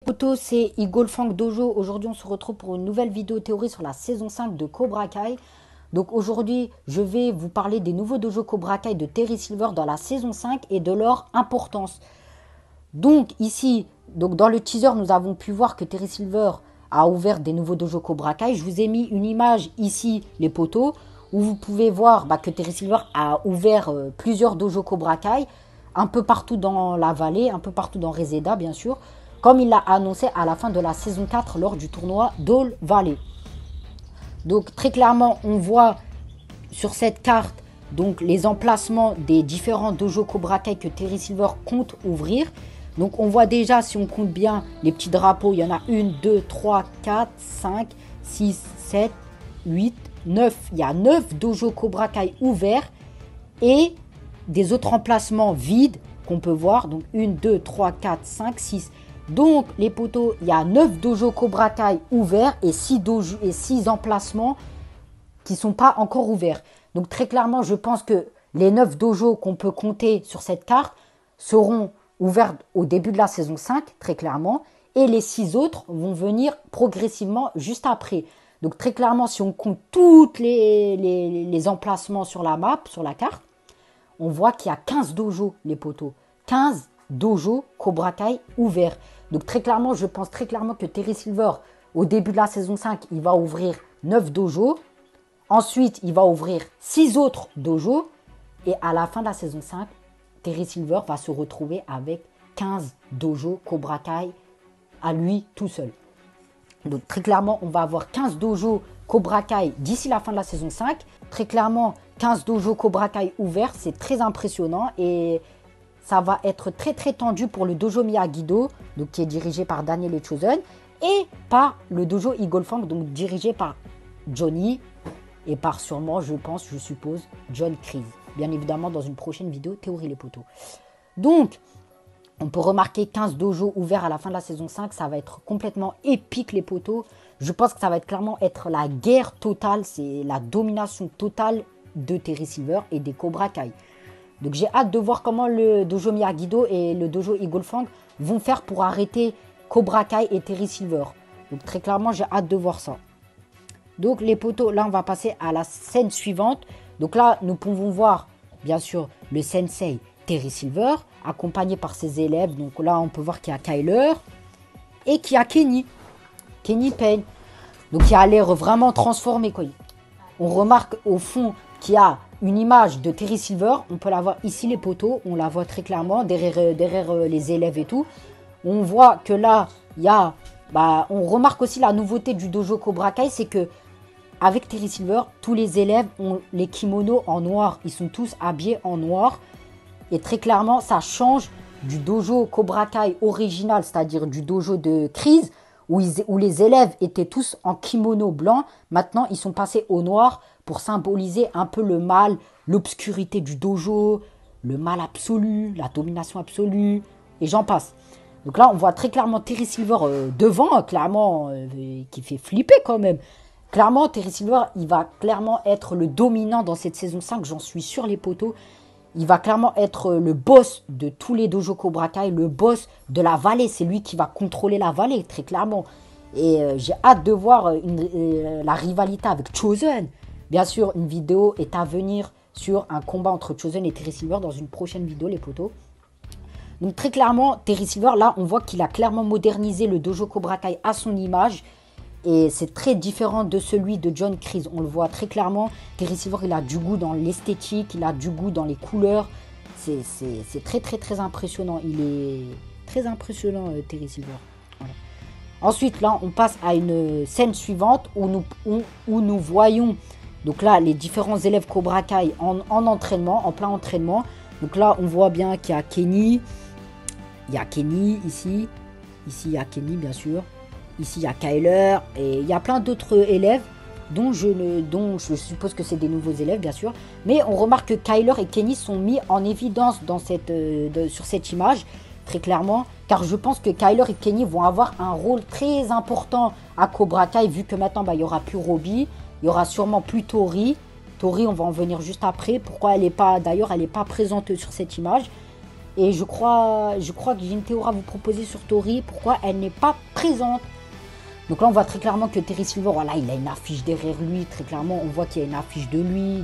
Poto, c'est Eagle Fang Dojo. Aujourd'hui, on se retrouve pour une nouvelle vidéo théorie sur la saison 5 de Cobra Kai. Donc aujourd'hui, je vais vous parler des nouveaux dojo Cobra Kai de Terry Silver dans la saison 5 et de leur importance. Donc ici, dans le teaser, nous avons pu voir que Terry Silver a ouvert des nouveaux dojo Cobra Kai. Je vous ai mis une image ici, les potos, où vous pouvez voir que Terry Silver a ouvert plusieurs dojo Cobra Kai, un peu partout dans la vallée, un peu partout dans Reseda, bien sûr, comme il l'a annoncé à la fin de la saison 4 lors du tournoi d'All Valley. Donc très clairement, on voit sur cette carte donc les emplacements des différents dojo Cobra Kai que Terry Silver compte ouvrir. Donc on voit déjà, si on compte bien les petits drapeaux, il y en a 1, 2, 3, 4, 5, 6, 7, 8, 9. Il y a 9 dojo Cobra Kai ouverts et des autres emplacements vides qu'on peut voir. Donc 1, 2, 3, 4, 5, 6. Donc les potos, il y a 9 dojo Cobra Kai ouverts et 6 emplacements qui ne sont pas encore ouverts. Donc très clairement, je pense que les 9 dojos qu'on peut compter sur cette carte seront ouverts au début de la saison 5, très clairement. Et les 6 autres vont venir progressivement juste après. Donc très clairement, si on compte tous les emplacements sur la map, sur la carte, on voit qu'il y a 15 dojos, les potos. 15 dojo Cobra Kai ouverts. Donc très clairement, je pense très clairement que Terry Silver, au début de la saison 5, il va ouvrir 9 dojos. Ensuite, il va ouvrir 6 autres dojos. Et à la fin de la saison 5, Terry Silver va se retrouver avec 15 dojos Cobra Kai à lui tout seul. Donc très clairement, on va avoir 15 dojos Cobra Kai d'ici la fin de la saison 5. Très clairement, 15 dojos Cobra Kai ouverts, c'est très impressionnant et ça va être très très tendu pour le dojo Miyagi-Do, donc qui est dirigé par Daniel Echozen, et par le dojo Eagle Fang, donc dirigé par Johnny et par sûrement, je pense, je suppose, John Kreese. Bien évidemment, dans une prochaine vidéo, théorie les potos. Donc, on peut remarquer 15 dojos ouverts à la fin de la saison 5. Ça va être complètement épique, les potos. Je pense que ça va être clairement être la guerre totale. C'est la domination totale de Terry Silver et des Cobra Kai. Donc, j'ai hâte de voir comment le dojo Miyagi-Do et le dojo Eagle Fang vont faire pour arrêter Cobra Kai et Terry Silver. Donc, très clairement, j'ai hâte de voir ça. Donc, les potos, là, on va passer à la scène suivante. Donc là, nous pouvons voir, bien sûr, le sensei Terry Silver, accompagné par ses élèves. Donc là, on peut voir qu'il y a Kyler et qu'il y a Kenny Payne. Donc il a l'air vraiment transformé, quoi. On remarque au fond qu'il y a une image de Terry Silver. On peut la voir ici, les potos. On la voit très clairement derrière les élèves et tout. On voit que là, il y a... on remarque aussi la nouveauté du dojo Cobra Kai, c'est que avec Terry Silver, tous les élèves ont les kimonos en noir. Ils sont tous habillés en noir. Et très clairement, ça change du dojo Cobra Kai original, c'est-à-dire du dojo de Kreese, où les élèves étaient tous en kimono blanc. Maintenant, ils sont passés au noir pour symboliser un peu le mal, l'obscurité du dojo, le mal absolu, la domination absolue, et j'en passe. Donc là, on voit très clairement Terry Silver devant, clairement, qui fait flipper quand même. Clairement, Terry Silver, il va clairement être le dominant dans cette saison 5, j'en suis sûr, les potos. Il va clairement être le boss de tous les dojo Cobra Kai, le boss de la vallée. C'est lui qui va contrôler la vallée, très clairement. Et j'ai hâte de voir la rivalité avec Chosen. Bien sûr, une vidéo est à venir sur un combat entre Chosen et Terry Silver dans une prochaine vidéo, les potos. Donc très clairement, Terry Silver, là, on voit qu'il a clairement modernisé le dojo Cobra Kai à son image. Et c'est très différent de celui de John Kreese. On le voit très clairement. Terry Silver, il a du goût dans l'esthétique, il a du goût dans les couleurs. C'est très, très, très impressionnant. Il est très impressionnant, Terry Silver. Voilà. Ensuite, là, on passe à une scène suivante où nous voyons donc là, les différents élèves Cobra Kai en entraînement, en plein entraînement. Donc là, on voit bien qu'il y a Kenny. Il y a Kenny ici. Ici, il y a Kenny, bien sûr. Ici, il y a Kyler et il y a plein d'autres élèves dont je suppose que c'est des nouveaux élèves, bien sûr. Mais on remarque que Kyler et Kenny sont mis en évidence sur cette image, très clairement. Car je pense que Kyler et Kenny vont avoir un rôle très important à Cobra Kai, vu que maintenant, il n'y aura plus Robbie. Il y aura sûrement plus Tori. Tori, on va en venir juste après. Pourquoi elle n'est pas... D'ailleurs, elle n'est pas présente sur cette image. Et je crois que j'ai une théorie à vous proposer sur Tori. Pourquoi elle n'est pas présente? Donc là, on voit très clairement que Terry Silver, voilà, il a une affiche derrière lui. Très clairement, on voit qu'il y a une affiche de lui.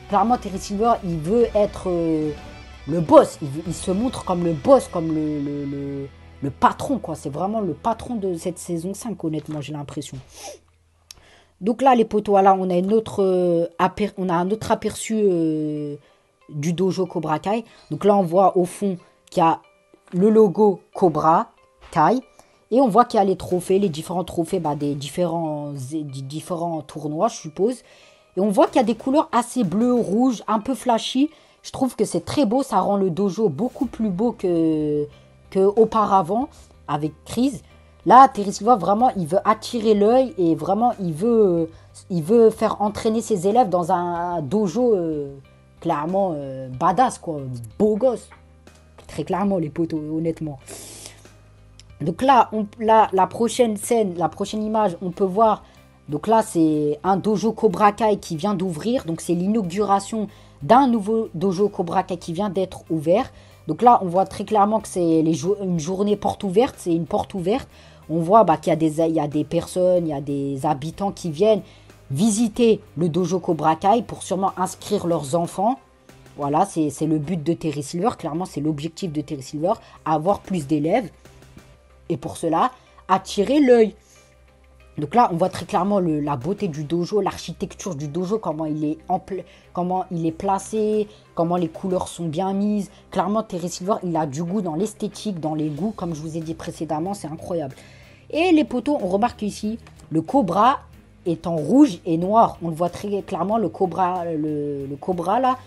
Clairement, Terry Silver, il veut être le boss. Il se montre comme le boss, comme le patron, quoi. C'est vraiment le patron de cette saison 5, honnêtement, j'ai l'impression. Donc là, les potos, voilà, on a un autre aperçu du dojo Cobra Kai. Donc là, on voit au fond qu'il y a le logo Cobra Kai. Et on voit qu'il y a les trophées, les différents trophées des différents tournois, je suppose. Et on voit qu'il y a des couleurs assez bleues, rouges, un peu flashy. Je trouve que c'est très beau, ça rend le dojo beaucoup plus beau qu'auparavant avec Chris. Là, Terry Silver, vraiment, il veut attirer l'œil et vraiment, il veut faire entraîner ses élèves dans un dojo clairement badass, quoi. Beau gosse. Très clairement, les potos, honnêtement. Donc là, la prochaine scène, la prochaine image, on peut voir. Donc là, c'est un dojo Cobra Kai qui vient d'ouvrir. Donc c'est l'inauguration d'un nouveau dojo Cobra Kai qui vient d'être ouvert. Donc là, on voit très clairement que c'est une journée porte ouverte. C'est une porte ouverte. On voit qu'il y a des personnes, il y a des habitants qui viennent visiter le dojo Cobra Kai pour sûrement inscrire leurs enfants. Voilà, c'est le but de Terry Silver. Clairement, c'est l'objectif de Terry Silver, avoir plus d'élèves. Et pour cela, attirer l'œil. Donc là, on voit très clairement la beauté du dojo, l'architecture du dojo, comment il est placé, comment les couleurs sont bien mises. Clairement, Terry Silver, il a du goût dans l'esthétique, dans les goûts, comme je vous ai dit précédemment, c'est incroyable. Et les potos, on remarque ici, le cobra est en rouge et noir. On le voit très clairement, le cobra là,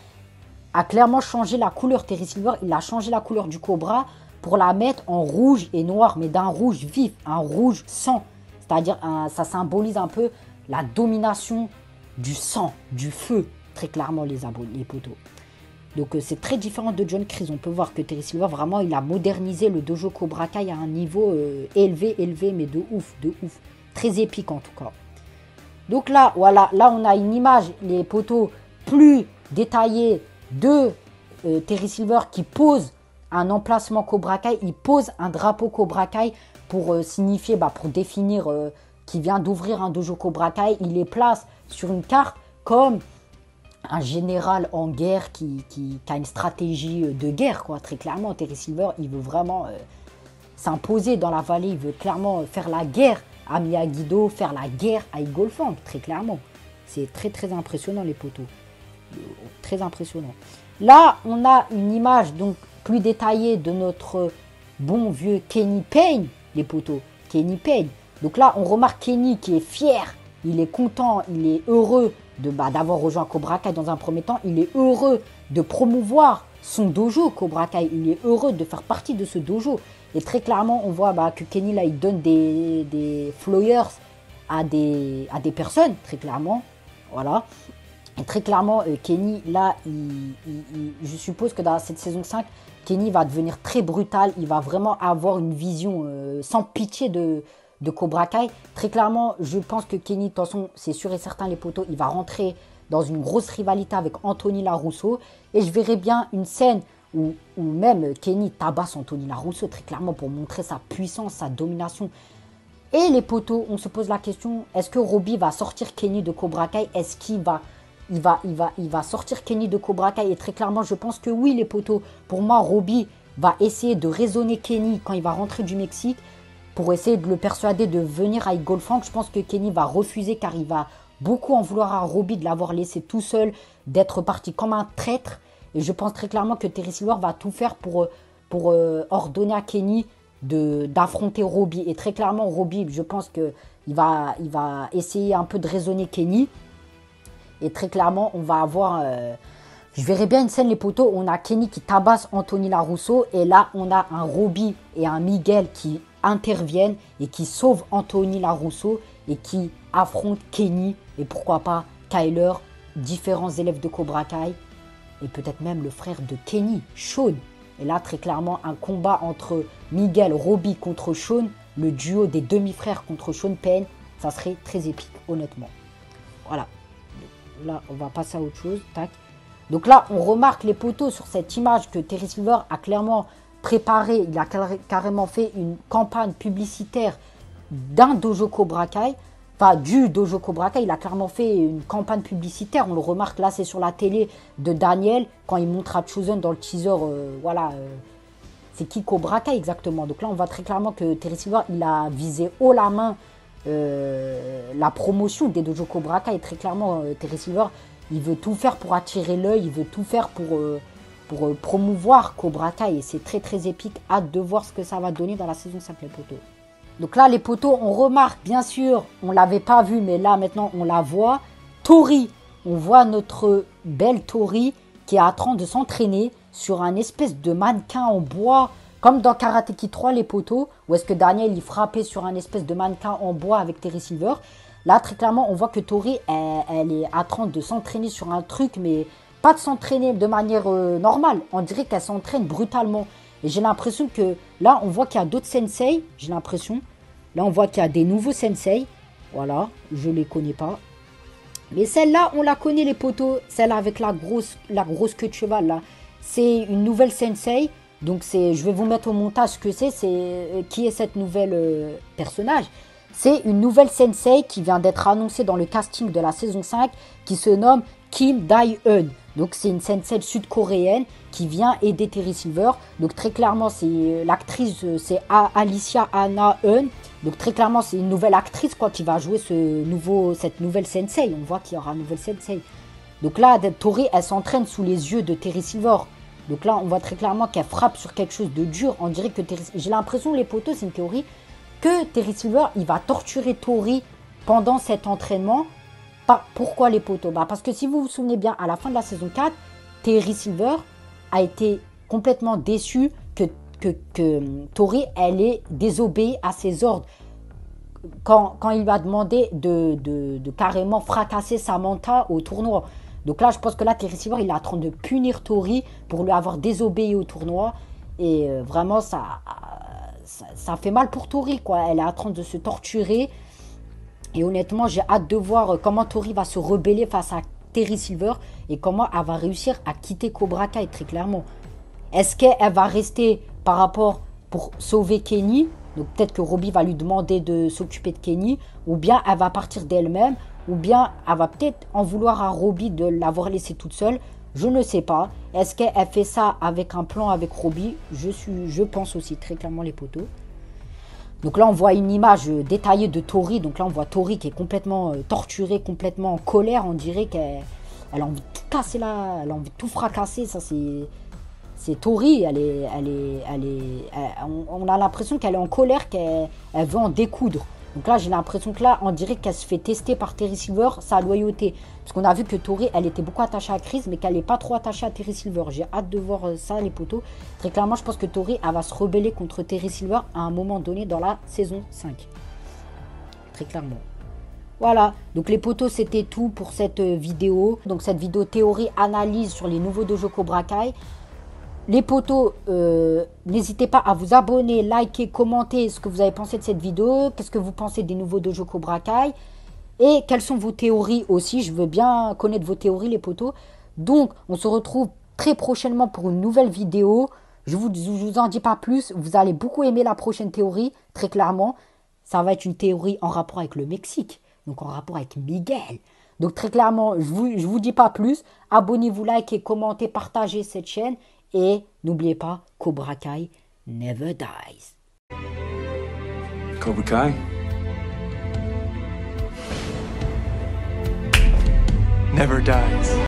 a clairement changé la couleur. Terry Silver, il a changé la couleur du cobra pour la mettre en rouge et noir, mais d'un rouge vif, un rouge sang. C'est-à-dire, ça symbolise un peu la domination du sang, du feu, très clairement, les potos. Donc, c'est très différent de John Kreese. On peut voir que Terry Silver, vraiment, il a modernisé le dojo Cobra Kai à un niveau élevé, mais de ouf. Très épique, en tout cas. Donc là, voilà, là, on a une image, les potos, plus détaillée de Terry Silver qui pose un emplacement Cobra Kai. Il pose un drapeau Cobra Kai pour signifier, pour définir qu'il vient d'ouvrir un dojo Cobra Kai. Il les place sur une carte comme un général en guerre qui a une stratégie de guerre, quoi. Très clairement, Terry Silver, il veut vraiment s'imposer dans la vallée. Il veut clairement faire la guerre à Miyagi-Do, faire la guerre à Eagle Fang, très clairement. C'est très, très impressionnant, les potos. Très impressionnant. Là, on a une image donc plus détaillée de notre bon vieux Kenny Payne, les potos. Kenny Payne. Donc là, on remarque Kenny qui est fier, il est content, il est heureux d'avoir rejoint Cobra Kai dans un premier temps. Il est heureux de promouvoir son dojo Cobra Kai. Il est heureux de faire partie de ce dojo. Et très clairement, on voit que Kenny, là, il donne des flyers à des personnes, très clairement. Voilà. Et très clairement, Kenny, là, je suppose que dans cette saison 5, Kenny va devenir très brutal. Il va vraiment avoir une vision sans pitié de Cobra Kai. Très clairement, je pense que Kenny, de toute façon, c'est sûr et certain, les potos, il va rentrer dans une grosse rivalité avec Anthony LaRusso. Et je verrai bien une scène où même Kenny tabasse Anthony LaRusso, très clairement, pour montrer sa puissance, sa domination. Et les potos, on se pose la question, est-ce que Robbie va sortir Kenny de Cobra Kai? Est-ce qu'il va... Il va sortir Kenny de Cobra Kai? Et très clairement, je pense que oui, les potos. Pour moi, Robbie va essayer de raisonner Kenny quand il va rentrer du Mexique pour essayer de le persuader de venir à Eagle Fang. Je pense que Kenny va refuser car il va beaucoup en vouloir à Robbie de l'avoir laissé tout seul, d'être parti comme un traître. Et je pense très clairement que Terry Silver va tout faire pour ordonner à Kenny d'affronter Robbie. Et très clairement, Robbie, je pense qu'il va essayer un peu de raisonner Kenny. Et très clairement, on va avoir... je verrai bien une scène, les potos, on a Kenny qui tabasse Anthony LaRusso. Et là, on a un Robbie et un Miguel qui interviennent et qui sauvent Anthony LaRusso et qui affrontent Kenny et pourquoi pas Kyler, différents élèves de Cobra Kai et peut-être même le frère de Kenny, Sean. Et là, très clairement, un combat entre Miguel, Robbie contre Sean, le duo des demi-frères contre Sean Payne, ça serait très épique, honnêtement. Voilà. Là, on va passer à autre chose. Tac. Donc là, on remarque les poteaux sur cette image que Terry Silver a clairement préparé. Il a carrément fait une campagne publicitaire d'un dojo Cobra Kai. Enfin, du dojo Cobra Kai. Il a clairement fait une campagne publicitaire. On le remarque là, c'est sur la télé de Daniel. Quand il montre à Chosen dans le teaser, voilà, c'est qui Cobra Kai exactement. Donc là, on voit très clairement que Terry Silver, il a visé haut la main la promotion des dojo Cobra Kai. Très clairement, Terry Silver, il veut tout faire pour attirer l'œil, il veut tout faire pour promouvoir Cobra Kai. Et c'est très très épique. Hâte de voir ce que ça va donner dans la saison 5, les poteaux. Donc là, les poteaux, on remarque, bien sûr, on ne l'avait pas vu, mais là, maintenant, on la voit. Tori, on voit notre belle Tori qui est en train de s'entraîner sur un espèce de mannequin en bois, comme dans Karate Kid 3, les poteaux, où est-ce que Daniel, il frappait sur un espèce de mannequin en bois avec Terry Silver. Là, très clairement, on voit que Tori, elle est en train de s'entraîner sur un truc, mais pas de s'entraîner de manière normale. On dirait qu'elle s'entraîne brutalement. Et j'ai l'impression que là, on voit qu'il y a d'autres sensei. J'ai l'impression. Là, on voit qu'il y a des nouveaux sensei. Voilà, je ne les connais pas. Mais celle-là, on la connaît, les poteaux. Celle avec la grosse queue de cheval, là. C'est une nouvelle sensei. Donc, je vais vous mettre au montage ce que c'est. Qui est cette nouvelle personnage. C'est une nouvelle sensei qui vient d'être annoncée dans le casting de la saison 5, qui se nomme Kim Dae-eun. Donc c'est une sensei sud-coréenne qui vient aider Terry Silver. Donc très clairement, c'est l'actrice, c'est Alicia Anna Eun. Donc très clairement, c'est une nouvelle actrice quoi, qui va jouer cette nouvelle sensei. On voit qu'il y aura une nouvelle sensei. Donc là, Tori, elle s'entraîne sous les yeux de Terry Silver. Donc là, on voit très clairement qu'elle frappe sur quelque chose de dur. On dirait que j'ai l'impression, les poteaux, c'est une théorie, que Terry Silver, il va torturer Tori pendant cet entraînement. Pourquoi les poteaux? Parce que si vous vous souvenez bien, à la fin de la saison 4, Terry Silver a été complètement déçu que Tori, elle ait désobéi à ses ordres. Quand il va demander de carrément fracasser Samantha au tournoi. Donc là, je pense que là, Terry Silver, il est en train de punir Tori pour lui avoir désobéi au tournoi. Et vraiment, ça fait mal pour Tori, quoi. Elle est en train de se torturer. Et honnêtement, j'ai hâte de voir comment Tori va se rebeller face à Terry Silver et comment elle va réussir à quitter Cobra Kai, très clairement. Est-ce qu'elle va rester par rapport pour sauver Kenny? Donc peut-être que Robbie va lui demander de s'occuper de Kenny. Ou bien elle va partir d'elle-même. Ou bien elle va peut-être en vouloir à Robbie de l'avoir laissée toute seule. Je ne sais pas. Est-ce qu'elle fait ça avec un plan avec Robbie? Je pense aussi très clairement, les poteaux. Donc là, on voit une image détaillée de Tori. Donc là, on voit Tori qui est complètement torturée, complètement en colère. On dirait qu'elle a envie de tout casser là. Elle a envie de tout fracasser. Ça, c'est Tori. On a l'impression qu'elle est en colère, qu'elle veut en découdre. Donc là, j'ai l'impression que là, on dirait qu'elle se fait tester par Terry Silver sa loyauté. Parce qu'on a vu que Tori, elle était beaucoup attachée à Chris, mais qu'elle n'est pas trop attachée à Terry Silver. J'ai hâte de voir ça, les poteaux. Très clairement, je pense que Tori, elle va se rebeller contre Terry Silver à un moment donné dans la saison 5. Très clairement. Voilà, donc les poteaux, c'était tout pour cette vidéo. Donc cette vidéo théorie, analyse sur les nouveaux dojo Cobra Kai. Les poteaux, n'hésitez pas à vous abonner, liker, commenter ce que vous avez pensé de cette vidéo. Qu'est-ce que vous pensez des nouveaux dojo Cobra Kai? Et quelles sont vos théories aussi? Je veux bien connaître vos théories, les poteaux. Donc, on se retrouve très prochainement pour une nouvelle vidéo. Je vous en dis pas plus. Vous allez beaucoup aimer la prochaine théorie, très clairement. Ça va être une théorie en rapport avec le Mexique. Donc, en rapport avec Miguel. Donc, très clairement, je vous dis pas plus. Abonnez-vous, likez, commentez, partagez cette chaîne. Et n'oubliez pas, Cobra Kai never dies. Cobra Kai never dies.